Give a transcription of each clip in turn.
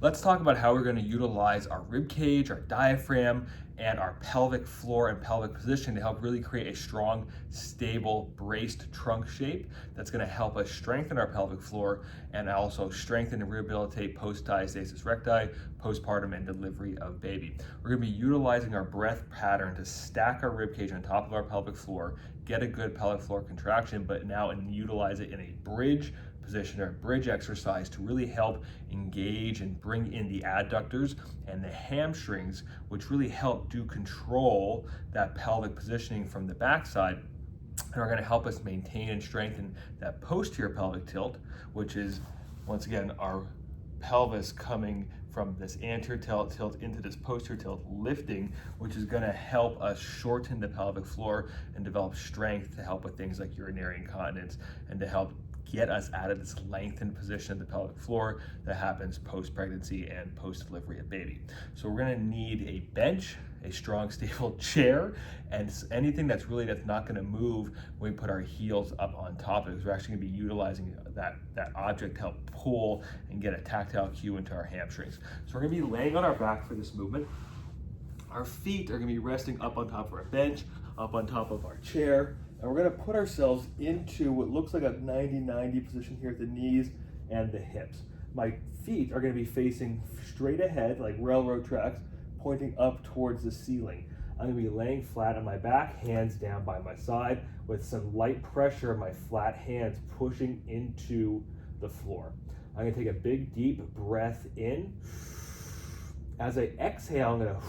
Let's talk about how we're going to utilize our rib cage, our diaphragm, and our pelvic floor and pelvic position to help really create a strong, stable, braced trunk shape that's going to help us strengthen our pelvic floor and also strengthen and rehabilitate post-diastasis recti, postpartum, and delivery of baby. We're going to be utilizing our breath pattern to stack our rib cage on top of our pelvic floor, get a good pelvic floor contraction, but now utilize it in a bridge position or bridge exercise to really help engage and bring in the adductors and the hamstrings, which really help do control that pelvic positioning from the backside, and are going to help us maintain and strengthen that posterior pelvic tilt, which is once again our pelvis coming from this anterior tilt into this posterior tilt, lifting, which is going to help us shorten the pelvic floor and develop strength to help with things like urinary incontinence and to help get us out of this lengthened position of the pelvic floor that happens post-pregnancy and post-delivery of baby. So we're going to need a bench, a strong, stable chair, and anything that's not going to move when we put our heels up on top of it, because we're actually going to be utilizing that object to help pull and get a tactile cue into our hamstrings. So we're going to be laying on our back for this movement. Our feet are going to be resting up on top of our bench, up on top of our chair, and we're going to put ourselves into what looks like a 90-90 position here at the knees and the hips. My feet are going to be facing straight ahead like railroad tracks, pointing up towards the ceiling. I'm going to be laying flat on my back, hands down by my side, with some light pressure of my flat hands pushing into the floor. I'm going to take a big deep breath in. As I exhale, I'm going to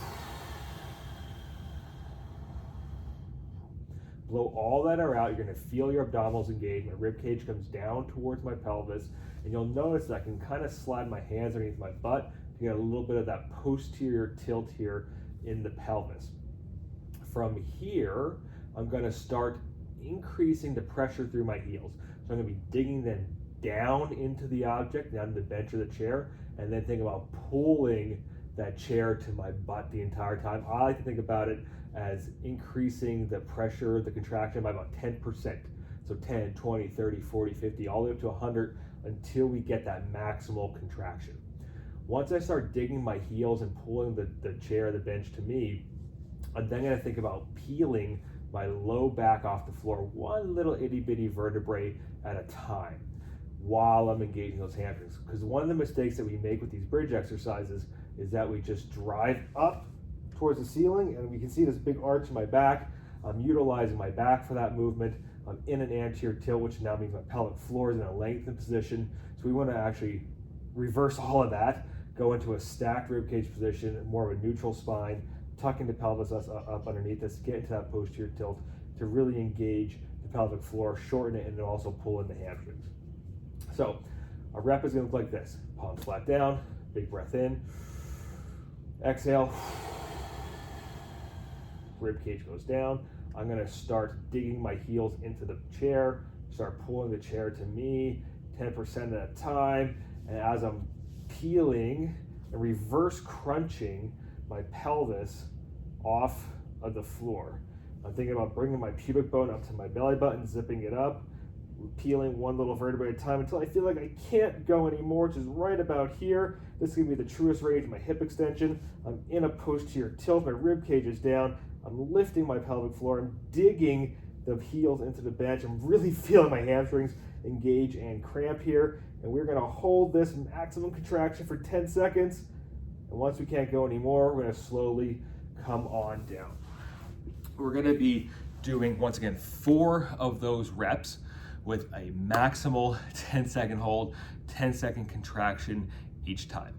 blow all that air out. You're going to feel your abdominals engage. My rib cage comes down towards my pelvis, and you'll notice that I can kind of slide my hands underneath my butt to get a little bit of that posterior tilt here in the pelvis. From here, I'm going to start increasing the pressure through my heels. So I'm going to be digging them down into the object, down to the bench or the chair, and then think about pulling that chair to my butt the entire time. I like to think about it as increasing the pressure, the contraction by about 10%. So 10, 20, 30, 40, 50, all the way up to 100 until we get that maximal contraction. Once I start digging my heels and pulling the chair, the bench to me, I'm then going to think about peeling my low back off the floor, one little itty bitty vertebrae at a time while I'm engaging those hamstrings. Because one of the mistakes that we make with these bridge exercises is that we just drive up towards the ceiling, and we can see this big arch in my back. I'm utilizing my back for that movement. I'm in an anterior tilt, which now means my pelvic floor is in a lengthened position. So we want to actually reverse all of that, go into a stacked ribcage position, more of a neutral spine, tucking the pelvis up underneath us, get into that posterior tilt to really engage the pelvic floor, shorten it, and then also pull in the hamstrings. So a rep is going to look like this. Palms flat down, big breath in, exhale, rib cage goes down. I'm going to start digging my heels into the chair, start pulling the chair to me 10% at a time, and as I'm peeling and reverse crunching my pelvis off of the floor. I'm thinking about bringing my pubic bone up to my belly button, zipping it up, peeling one little vertebrae at a time until I feel like I can't go anymore, which is right about here. This is going to be the truest range of my hip extension. I'm in a posterior tilt, my rib cage is down. I'm lifting my pelvic floor. I'm digging the heels into the bench. I'm really feeling my hamstrings engage and cramp here. And we're going to hold this maximum contraction for 10 seconds. And once we can't go anymore, we're going to slowly come on down. We're going to be doing, once again, 4 of those reps with a maximal 10-second hold, 10-second contraction each time.